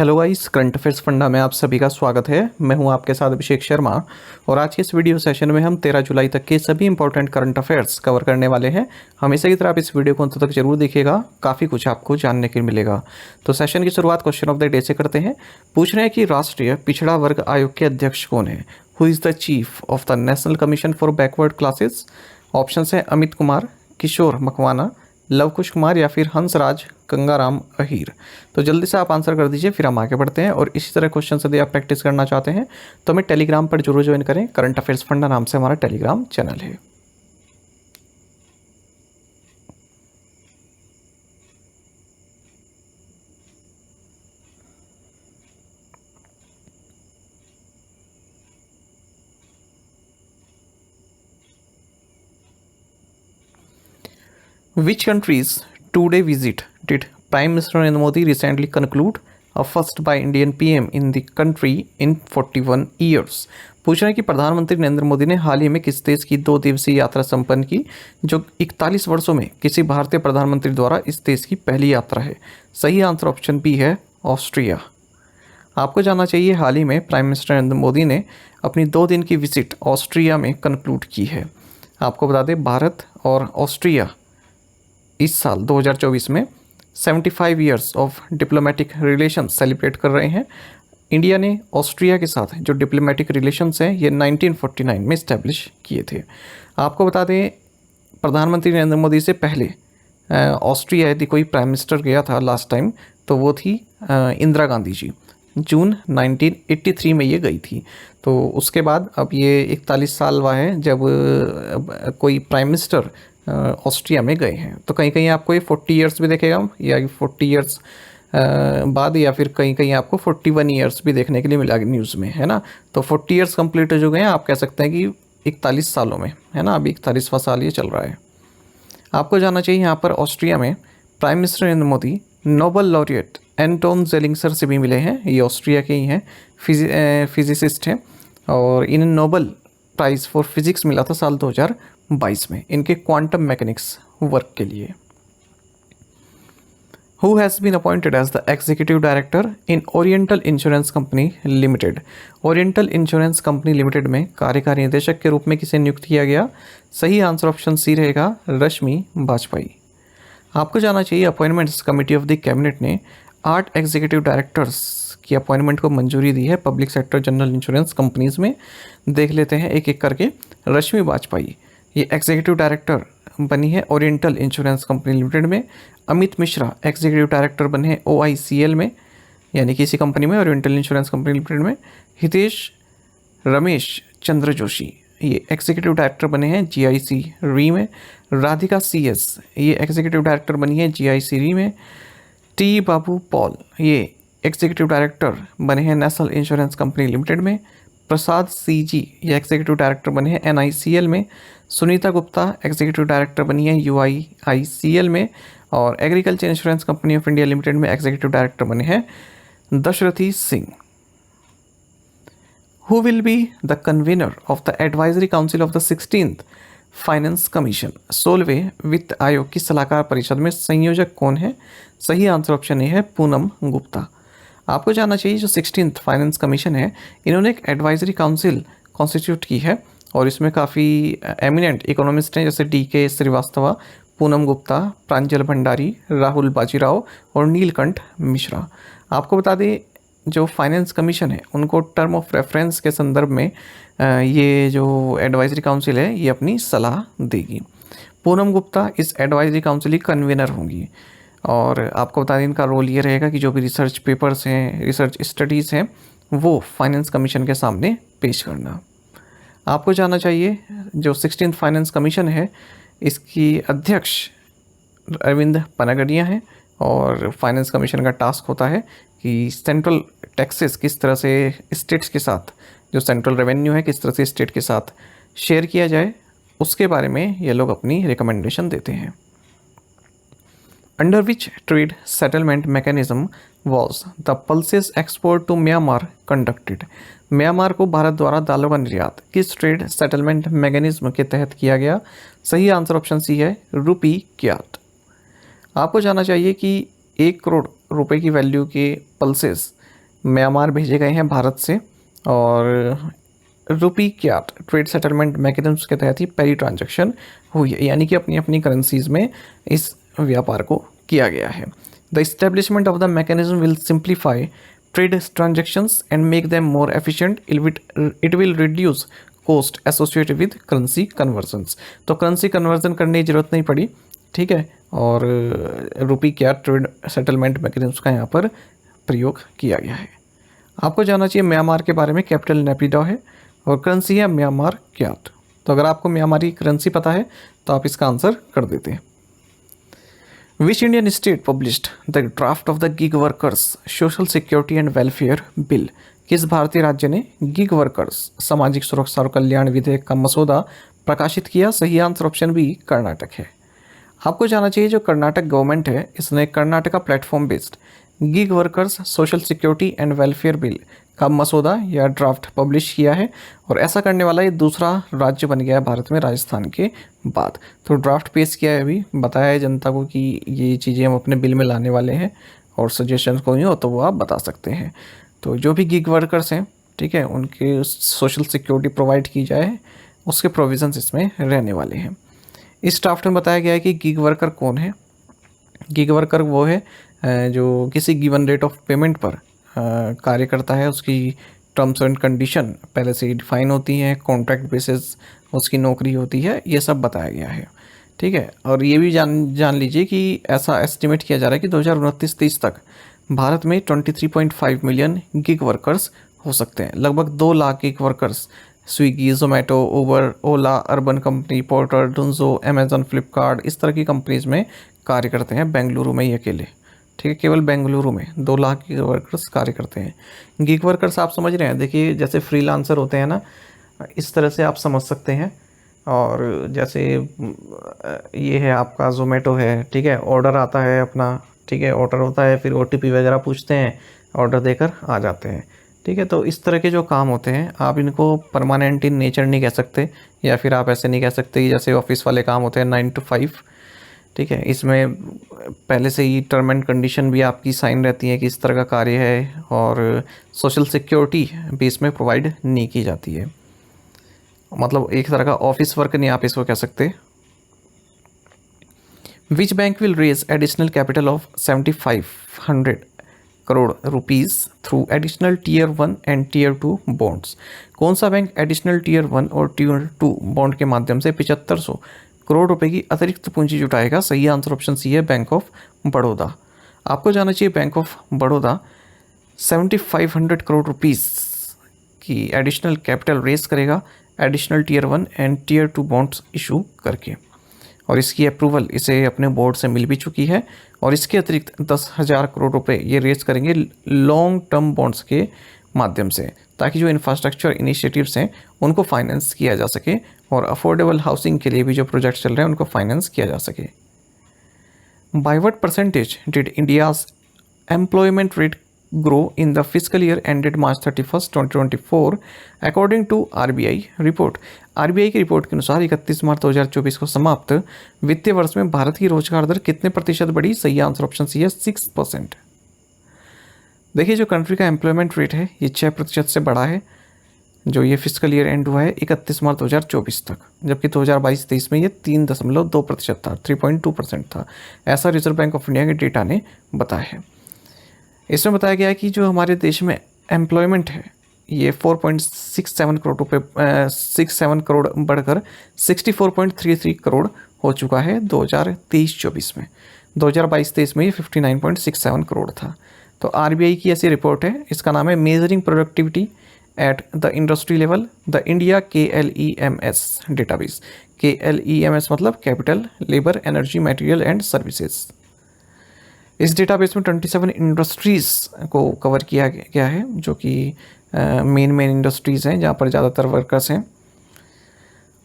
Hello guys, current affairs funda में आप सभी का स्वागत है। मैं हूं आपके साथ अभिषेक शर्मा और आज के इस वीडियो सेशन में हम 13 जुलाई तक के सभी इंपॉर्टेंट करंट अफेयर्स कवर करने वाले हैं। हमेशा की तरह आप इस वीडियो को अंत तक जरूर देखिएगा, काफ़ी कुछ आपको जानने को मिलेगा। तो सेशन की शुरुआत क्वेश्चन ऑफ द डे से करते हैं। पूछ रहे हैं कि राष्ट्रीय पिछड़ा वर्ग आयोग के अध्यक्ष कौन है? Who is the chief of the national commission for backward classes? Option है अमित कुमार, किशोर मकवाना, लव कुश कुमार या फिर हंसराज गंगाराम अहीर। तो जल्दी से आप आंसर कर दीजिए, फिर हम आगे बढ़ते हैं। और इसी तरह क्वेश्चन यदि आप प्रैक्टिस करना चाहते हैं तो हमें टेलीग्राम पर जरूर ज्वाइन करें। करंट अफेयर्स फंडा नाम से हमारा टेलीग्राम चैनल है। Which countries two-day visit did Prime Minister Narendra Modi recently conclude? A first by Indian PM in the country in 41 years. पूछ रहे हैं कि प्रधानमंत्री नरेंद्र मोदी ने हाल ही में किस देश की 2 दिवसीय यात्रा संपन्न की, जो 41 वर्षों में किसी भारतीय प्रधानमंत्री द्वारा इस देश की पहली यात्रा है। सही आंसर ऑप्शन बी है, ऑस्ट्रिया। आपको जानना चाहिए हाल ही में प्राइम मिनिस्टर नरेंद्र मोदी ने अपनी 2 दिन की विजिट ऑस्ट्रिया में कंक्लूड की है। आपको बता दें, भारत और ऑस्ट्रिया इस साल 2024 में 75 years of diplomatic relation celebrate कर रहे हैं। इंडिया ने ऑस्ट्रिया के साथ जो डिप्लोमेटिक रिलेशंस हैं ये 1949 में इस्टेब्लिश किए थे। आपको बता दें, प्रधानमंत्री नरेंद्र मोदी से पहले ऑस्ट्रिया यदि कोई प्राइम मिनिस्टर गया था लास्ट टाइम तो वो थी इंदिरा गांधी जी। जून 1983 में ये गई थी। तो उसके बाद अब ये 41 साल हुआ है जब कोई प्राइम मिनिस्टर ऑस्ट्रिया में गए हैं। तो कहीं कहीं आपको ये 40 ईयर्स भी देखेगा, या 40 ईयर्स बाद, या फिर कहीं कहीं आपको 41 ईयर्स भी देखने के लिए मिला न्यूज़ में, है ना। तो 40 ईयर्स कंप्लीट हो चुके हैं, आप कह सकते हैं कि 41 सालों में, है ना। अभी 41वां साल ये चल रहा है। आपको जानना चाहिए यहाँ पर ऑस्ट्रिया में prime minister Narendra Modi Nobel laureate Anton Zeilinger से भी मिले हैं। ये ऑस्ट्रिया के ही हैं, फिजिसिस्ट हैं और इन्हें नोबेल प्राइज़ फॉर फिजिक्स मिला था साल 2022 में इनके क्वांटम मैकेनिक्स वर्क के लिए। Who has been appointed as the executive director in Oriental Insurance Company Limited? Oriental Insurance Company Limited में कार्यकारी निदेशक के रूप में किसे नियुक्त किया गया? सही आंसर ऑप्शन सी रहेगा, रश्मि वाजपेयी। आपको जानना चाहिए appointments committee of the cabinet ने 8 एग्जीक्यूटिव डायरेक्टर्स की अपॉइंटमेंट को मंजूरी दी है public sector general insurance companies में। देख लेते हैं एक एक करके। रश्मि वाजपेयी ये एग्जीक्यूटिव डायरेक्टर बनी है ओरिएंटल इंश्योरेंस कंपनी लिमिटेड में। अमित मिश्रा एग्जीक्यूटिव डायरेक्टर बने हैं OICL में, यानी कि इसी कंपनी में, ओरिएंटल इंश्योरेंस कंपनी लिमिटेड में। हितेश रमेश चंद्र जोशी ये एग्जीक्यूटिव डायरेक्टर बने हैं GIC री में। राधिका CS ये एग्जीक्यूटिव डायरेक्टर बनी है GIC री में। T बाबू पॉल ये एग्जीक्यूटिव डायरेक्टर बने हैं नेशनल इंश्योरेंस कंपनी लिमिटेड में। प्रसाद CG ये एग्जीक्यूटिव डायरेक्टर बने हैं NICL में। सुनीता गुप्ता एग्जीक्यूटिव डायरेक्टर बनी है UIICL में। और agriculture insurance company of India limited में एग्जीक्यूटिव डायरेक्टर बने हैं Dasharathi Singh. Who will be the convener of the advisory council of the 16th finance commission? 16वें वित्त आयोग की सलाहकार परिषद में संयोजक कौन है? सही आंसर ऑप्शन ए है, पूनम गुप्ता। आपको जानना चाहिए जो 16th फाइनेंस कमीशन है, इन्होंने एक एडवाइजरी काउंसिल कॉन्स्टिट्यूट की है और इसमें काफ़ी एमिनेंट इकोनॉमिस्ट हैं जैसे DK श्रीवास्तवा, पूनम गुप्ता, प्रांजल भंडारी, राहुल बाजीराव और नीलकंठ मिश्रा। आपको बता दें, जो फाइनेंस कमीशन है उनको टर्म ऑफ रेफरेंस के संदर्भ में ये जो एडवाइजरी काउंसिल है ये अपनी सलाह देगी। पूनम गुप्ता इस एडवाइजरी काउंसिल की कन्वीनर होंगी और आपको बता दें इनका रोल ये रहेगा कि जो भी रिसर्च पेपर्स हैं, रिसर्च स्टडीज़ हैं, वो फाइनेंस कमीशन के सामने पेश करना। आपको जानना चाहिए जो 16th फाइनेंस कमीशन है इसकी अध्यक्ष अरविंद पनागड़िया हैं और फाइनेंस कमीशन का टास्क होता है कि सेंट्रल टैक्सेस किस तरह से स्टेट्स के साथ, जो सेंट्रल रेवेन्यू है किस तरह से स्टेट के साथ शेयर किया जाए, उसके बारे में ये लोग अपनी रिकमेंडेशन देते हैं। Under which trade settlement mechanism was the pulses export to Myanmar conducted? Myanmar को भारत द्वारा दालों का निर्यात किस ट्रेड सेटलमेंट मैकेनिज्म के तहत किया गया? सही आंसर ऑप्शन सी है, रूपी क्याट। आपको जानना चाहिए कि 1 करोड़ रुपए की वैल्यू के पल्सेस म्यांमार भेजे गए हैं भारत से, और रुपी क्याट ट्रेड सेटलमेंट मैकेनिज्म के तहत ही पहली ट्रांजैक्शन हुई है, यानी कि अपनी अपनी करेंसीज में इस व्यापार को किया गया है। The establishment of the mechanism will simplify trade transactions and make them more efficient. It will reduce cost associated with currency convergence. तो करेंसी कन्वर्जन करने की जरूरत नहीं पड़ी, ठीक है, और रुपी क्याट ट्रेड सेटलमेंट मैकेनिज्म का यहाँ पर प्रयोग किया गया है। आपको जानना चाहिए म्यांमार के बारे में, कैपिटल नेपिडॉ है और करेंसी है म्यांमार क्याट। तो अगर आपको म्यांमारी करेंसी पता है तो आप इसका आंसर कर देते हैं। Which Indian state published the draft of the gig workers social security and welfare bill? किस भारतीय राज्य ने गिग वर्कर्स सामाजिक सुरक्षा और कल्याण विधेयक का मसौदा प्रकाशित किया? सही आंसर ऑप्शन बी कर्नाटक है। आपको जानना चाहिए जो कर्नाटक गवर्नमेंट है इसने Karnataka platform based gig workers social security and welfare bill का मसौदा या ड्राफ्ट पब्लिश किया है, और ऐसा करने वाला ये दूसरा राज्य बन गया है भारत में राजस्थान के बाद। तो ड्राफ्ट पेश किया है, अभी बताया है जनता को कि ये चीज़ें हम अपने बिल में लाने वाले हैं, और सजेशन कोई हो तो वो आप बता सकते हैं। तो जो भी गिग वर्कर्स हैं, ठीक है, उनके सोशल सिक्योरिटी प्रोवाइड की जाए, उसके प्रोविजंस इसमें रहने वाले हैं। इस ड्राफ्ट में बताया गया है कि गिग वर्कर कौन है। गिग वर्कर वो है जो किसी गिवन रेट ऑफ पेमेंट पर कार्य करता है, उसकी टर्म्स एंड कंडीशन पहले से ही डिफाइन होती हैं, कॉन्ट्रैक्ट बेसिस उसकी नौकरी होती है, ये सब बताया गया है, ठीक है। और ये भी जान लीजिए कि ऐसा एस्टिमेट किया जा रहा है कि 2029-30 तक भारत में 23.5 मिलियन गिग वर्कर्स हो सकते हैं। लगभग 2 lakh gig workers Swiggy, Zomato, Uber, Ola, Urban Company, Porter, Dunzo, Amazon, Flipkart, इस तरह की कंपनीज में कार्य करते हैं बेंगलुरु में ही अकेले, ठीक है। केवल बेंगलुरु में 2 लाख गिग वर्कर्स कार्य करते हैं। गिग वर्कर्स आप समझ रहे हैं, देखिए जैसे फ्रीलांसर होते हैं ना, इस तरह से आप समझ सकते हैं। और जैसे ये है आपका जोमेटो है, ठीक है, ऑर्डर आता है अपना, ठीक है, ऑर्डर होता है, फिर OTP वगैरह पूछते हैं, ऑर्डर देकर आ जाते हैं, ठीक है। तो इस तरह के जो काम होते हैं, आप इनको परमानेंट इन नेचर नहीं कह सकते, या फिर आप ऐसे नहीं कह सकते कि जैसे ऑफिस वाले काम होते हैं 9 to 5, ठीक है। इसमें पहले से ही टर्म एंड कंडीशन भी आपकी साइन रहती है कि इस तरह का कार्य है, और सोशल सिक्योरिटी भी इसमें प्रोवाइड नहीं की जाती है। मतलब एक तरह का ऑफिस वर्क नहीं आप इसको कह सकते। Which bank will raise additional capital of 7500 crore rupees through additional Tier 1 and Tier 2 bonds? कौन सा बैंक एडिशनल Tier 1 और Tier 2 बॉन्ड के माध्यम से 7500 करोड़ रुपए की अतिरिक्त पूंजी जुटाएगा? सही आंसर ऑप्शन सी है बैंक ऑफ बड़ौदा। आपको जाना चाहिए bank of Baroda 7500 crore rupees की एडिशनल कैपिटल रेज करेगा additional Tier 1 and Tier 2 bonds issue करके, और इसकी अप्रूवल इसे अपने बोर्ड से मिल भी चुकी है। और इसके अतिरिक्त 10,000 करोड़ रुपए ये रेज करेंगे लॉन्ग टर्म बॉन्ड्स के माध्यम से, ताकि जो इंफ्रास्ट्रक्चर इनिशिएटिव्स हैं उनको फाइनेंस किया जा सके, और अफोर्डेबल हाउसिंग के लिए भी जो प्रोजेक्ट चल रहे हैं उनको फाइनेंस किया जा सके। By what percentage did India's employment rate grow in the fiscal year ended March 31st 2024 according to RBI report? RBI की रिपोर्ट के अनुसार 31 मार्च 2024 को समाप्त वित्तीय वर्ष में भारत की रोजगार दर कितने प्रतिशत बढ़ी? सही आंसर ऑप्शन सी है 6%। देखिए जो कंट्री का एम्प्लॉयमेंट रेट है ये 6% से बढ़ा है, जो ये फिजिकल ईयर एंड हुआ है 31 मार्च 2024 तक, जबकि 2022-23 में ये 3.2% था, 3.2% था। ऐसा रिजर्व बैंक ऑफ इंडिया के डेटा ने बताया है। इसमें बताया गया है कि जो हमारे देश में एम्प्लॉयमेंट है ये 4.67 करोड़ रुपये 67 करोड़ बढ़कर 64.33 करोड़ हो चुका है 2023-24 में। 2022-23 में ये 59.67 करोड़ था। तो RBI की ऐसी रिपोर्ट है, इसका नाम है measuring productivity at the industry level the India KLEMS database. KLEMS मतलब capital, labour, energy, material and services. इस डेटाबेस में 27 इंडस्ट्रीज़ को कवर किया गया है, जो कि मेन इंडस्ट्रीज़ हैं जहाँ पर ज़्यादातर वर्कर्स हैं।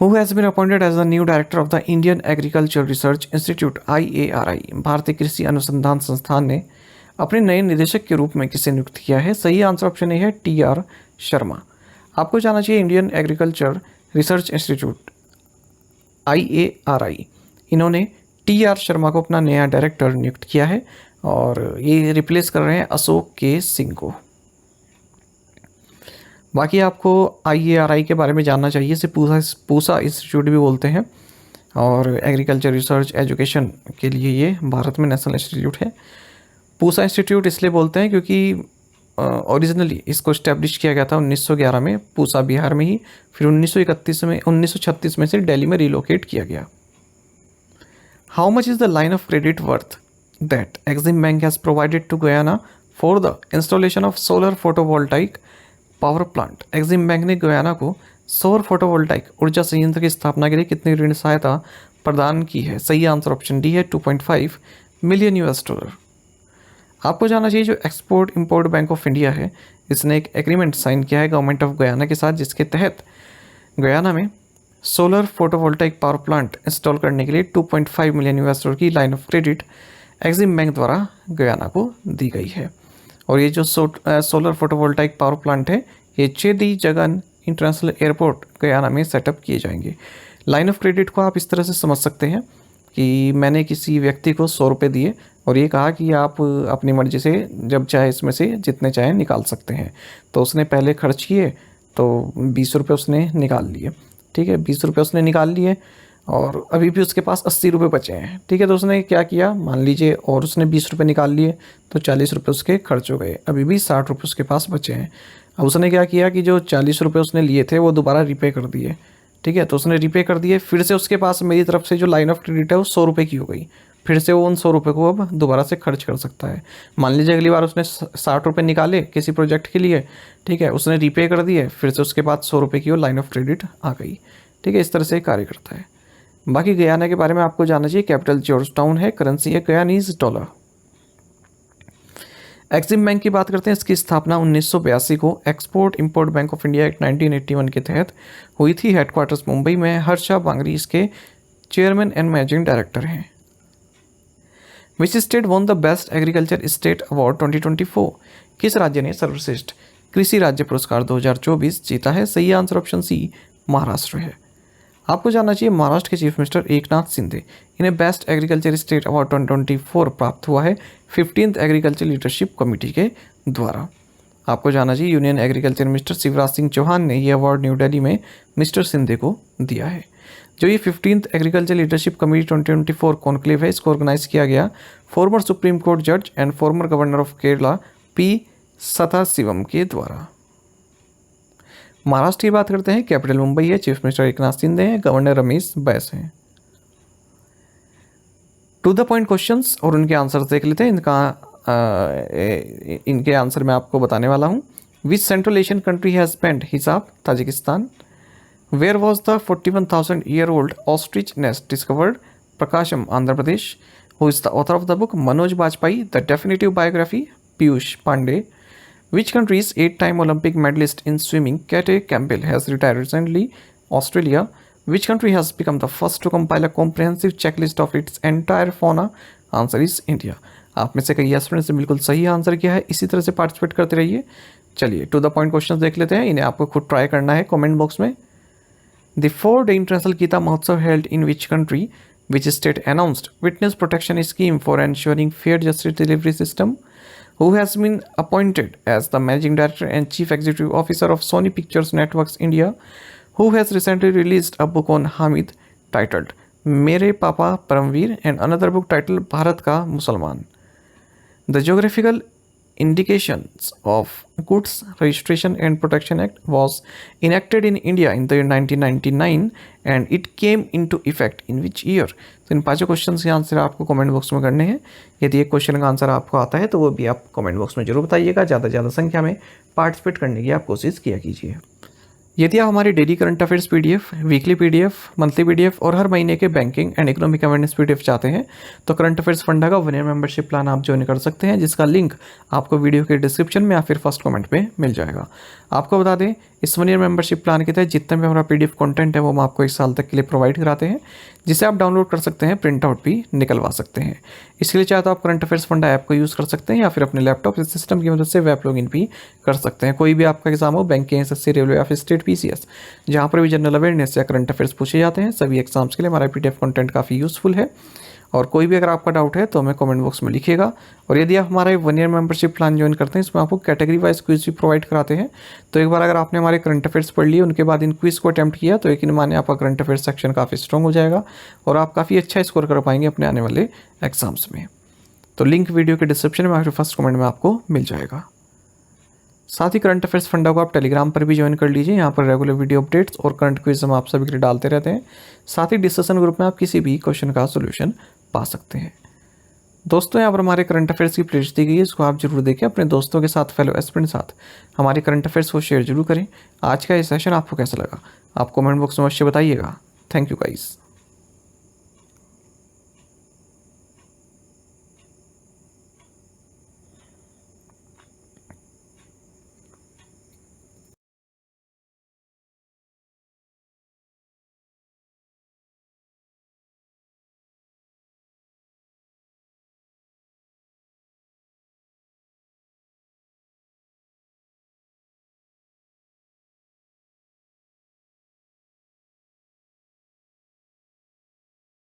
Who has been appointed as the new director of the Indian agriculture research institute IARI? भारतीय कृषि अनुसंधान संस्थान ने अपने नए निदेशक के रूप में किसे नियुक्त किया है? सही आंसर ऑप्शन ए है TR शर्मा। आपको जाना चाहिए Indian agriculture research institute IARI, इन्होंने TR शर्मा को अपना नया डायरेक्टर नियुक्त किया है, और ये रिप्लेस कर रहे हैं अशोक के सिंह को। बाकी आपको IARI के बारे में जानना चाहिए, इसे पूसा इंस्टीट्यूट भी बोलते हैं, और एग्रीकल्चर रिसर्च एजुकेशन के लिए ये भारत में नेशनल इंस्टीट्यूट है। पूसा इंस्टीट्यूट इसलिए बोलते हैं क्योंकि ओरिजिनली इसको इस्टेब्लिश किया गया था 1911 में पूसा बिहार में ही, फिर 1936 में से दिल्ली में रिलोकेट किया गया। How much is the line of credit worth that Exim bank has provided to Guyana for the installation of solar photovoltaic power plant. Exim bank ने गयाना को सौर फोटोवोल्टाइक ऊर्जा संयंत्र की स्थापना के लिए कितनी ऋण सहायता प्रदान की है? सही आंसर ऑप्शन डी है, $2.5 मिलियन। आपको जानना चाहिए जो export import bank of India है, इसने एक एग्रीमेंट साइन किया है गवर्नमेंट ऑफ गयाना के साथ, जिसके तहत गयाना में solar photovoltaic power plant install करने के लिए $2.5 मिलियन की line of credit Exim bank द्वारा गयाना को दी गई है। और ये जो सोलर फोटोवोल्टाइक पावर प्लांट है, ये चेदी जगन इंटरनेशनल एयरपोर्ट गयाना में सेटअप किए जाएंगे। लाइन ऑफ क्रेडिट को आप इस तरह से समझ सकते हैं कि मैंने किसी व्यक्ति को 100 रुपये दिए और ये कहा कि आप अपनी मर्ज़ी से जब चाहे इसमें से जितने चाहें निकाल सकते हैं। तो उसने पहले खर्च किए तो 20 रुपये उसने निकाल लिए, ठीक है, 20 रुपये उसने निकाल लिए और अभी भी उसके पास 80 रुपये बचे हैं, ठीक है। तो उसने क्या किया, मान लीजिए, और उसने 20 रुपये निकाल लिए तो 40 रुपये उसके खर्च हो गए, अभी भी 60 रुपये उसके पास बचे हैं। अब उसने क्या किया कि जो 40 रुपये उसने लिए थे वो दोबारा रिपे कर दिए, ठीक है। तो उसने रिपे कर दिए, फिर से उसके पास मेरी तरफ से जो लाइन ऑफ क्रेडिट है वो 100 रुपये की हो गई, फिर से वो उन 100 रुपये को अब दोबारा से खर्च कर सकता है। मान लीजिए अगली बार उसने 60 रुपये निकाले किसी प्रोजेक्ट के लिए, ठीक है, उसने रिपे कर दिए, फिर से उसके बाद 100 रुपये की वो लाइन ऑफ क्रेडिट आ गई, ठीक है। इस तरह से कार्य करता है। बाकी गयाना के बारे में आपको जानना चाहिए, कैपिटल जॉर्ज टाउन है, करेंसी है गयानीज डॉलर। एक्सिम बैंक की बात करते हैं, इसकी स्थापना 1982 को export import bank of India act 1981 के तहत हुई थी। हेडक्वार्टर्स मुंबई में। हर्षा बांगरी इसके चेयरमैन एंड मैनेजिंग डायरेक्टर हैं। Which state won the best agriculture state award 2024? किस राज्य ने सर्वश्रेष्ठ कृषि राज्य पुरस्कार 2024 जीता है? सही आंसर ऑप्शन सी, महाराष्ट्र है। आपको जानना चाहिए, महाराष्ट्र के चीफ मिनिस्टर एकनाथ शिंदे, इन्हें बेस्ट एग्रीकल्चर स्टेट अवार्ड 2024 प्राप्त हुआ है 15th एग्रीकल्चर लीडरशिप कमेटी के द्वारा। आपको जानना चाहिए, union agriculture minister Shivraj Singh Chouhan ने यह अवार्ड न्यू दिल्ली में मिस्टर शिंदे को दिया है। जो ये 15th agriculture leadership committee 2024 conclave है, इसको ऑर्गेनाइज किया गया फॉर्मर सुप्रीम कोर्ट जज and former governor of Kerala P Sathasivam के द्वारा। महाराष्ट्र की बात करते हैं, कैपिटल मुंबई है, चीफ मिनिस्टर एकनाथ शिंदे हैं, गवर्नर रमेश बैस हैं। टू द पॉइंट क्वेश्चंस और उनके आंसर देख लेते हैं। इनके आंसर मैं आपको बताने वाला हूँ। Which central Asian country has पेंट हिसाब? Tajikistan. Where was the 41,000-year-old ostrich nest discovered? Prakasam, Andhra Pradesh. Who is the author of the book? Manoj Bajpayee, the definitive biography, Piyush Pandey. Which country's 8-time Olympic medalist in swimming, Kate Campbell, has retired recently? Australia. Which country has become the first to compile a comprehensive checklist of its entire fauna? Answer is India. आप में से कई students ने बिल्कुल सही answer किया है। इसी तरह से पार्टिसिपेट करते रहिए। चलिए टू द पॉइंट क्वेश्चन देख लेते हैं, इन्हें आपको खुद ट्राई करना है कमेंट बॉक्स में। द 4-day इंटरनेशनल गीता महोत्सव held in which country? Which state announced witness protection scheme for ensuring fair justice delivery system? Who has been appointed as the Managing Director and Chief Executive Officer of Sony Pictures Networks India? Who has recently released a book on Hamid titled मेरे पापा Paramvir and another book titled Bharat का मुसलमान? The Geographical Indications of Goods Registration and Protection Act was enacted in India in the year 1999 and it came into effect in which year? तो इन पांचों question के answer आपको comment box में करने हैं। यदि एक क्वेश्चन का आंसर आपको आता है तो वो भी आप कमेंट बॉक्स में जरूर बताइएगा। ज़्यादा से ज़्यादा संख्या में पार्टिसिपेट करने की आप कोशिश किया कीजिए। यदि आप हमारी daily current affairs PDF, weekly PDF, monthly PDF और हर महीने के banking and economic awareness PDF चाहते हैं तो करंट अफेयर्स फंडा का 1 ईयर मेंबरशिप प्लान आप ज्वाइन कर सकते हैं, जिसका लिंक आपको वीडियो के डिस्क्रिप्शन में या फिर फर्स्ट कमेंट में मिल जाएगा। आपको बता दें, इस 1 ईयर मेंबरशिप प्लान के तहत जितना भी हमारा पीडीएफ कंटेंट है वो हम आपको 1 साल तक के लिए प्रोवाइड कराते हैं, जिसे आप डाउनलोड कर सकते हैं, प्रिंट आउट भी निकलवा सकते हैं। इसके लिए चाहे तो आप करंट अफेयर्स फंडा ऐप को यूज़ कर सकते हैं या फिर अपने लैपटॉप सिस्टम की मदद से वेब लॉगिन भी कर सकते हैं। कोई भी आपका एग्जाम हो, बैंकिंग, एसएससी, रेलवे या फिर स्टेट पीसीएस, जहाँ पर भी जनरल अवेयरनेस या करंट अफेयर्स पूछे जाते हैं, सभी एग्जाम्स के लिए हमारा पीडीएफ कंटेंट काफ़ी यूजफुल है। और कोई भी अगर आपका डाउट है तो हमें कमेंट बॉक्स में लिखिएगा। और यदि आप हमारा 1 ईयर मेंबरशिप प्लान ज्वाइन करते हैं, इसमें आपको कैटेगरी वाइज क्विज भी प्रोवाइड कराते हैं। तो एक बार अगर आपने हमारे करंट अफेयर्स पढ़ लिए, उनके बाद इन क्विज को अटैम्प्ट किया, तो यकीन माने आपका करंट अफेयर्स सेक्शन काफ़ी स्ट्रॉन्ग हो जाएगा और आप काफ़ी अच्छा स्कोर कर पाएंगे अपने आने वाले एग्जाम्स में। तो लिंक वीडियो के डिस्क्रिप्शन में आपके फर्स्ट कमेंट में आपको मिल जाएगा। साथ ही करंट अफेयर्स फंडा को आप टेलीग्राम पर भी ज्वाइन कर लीजिए। यहाँ पर रेगुलर वीडियो अपडेट्स और करंट क्विज हम आप सभी के लिए डालते रहते हैं। साथ ही डिस्कशन ग्रुप में आप किसी भी क्वेश्चन का सोल्यूशन पा सकते हैं। दोस्तों, यहाँ पर हमारे करंट अफेयर्स की प्लेलिस्ट दी गई है, इसको आप जरूर देखें। अपने दोस्तों के साथ, फेलो एस्पिरेंट के साथ हमारे करंट अफेयर्स को शेयर जरूर करें। आज का ये सेशन आपको कैसा लगा, आप कमेंट बॉक्स में अवश्य बताइएगा। Thank you guys.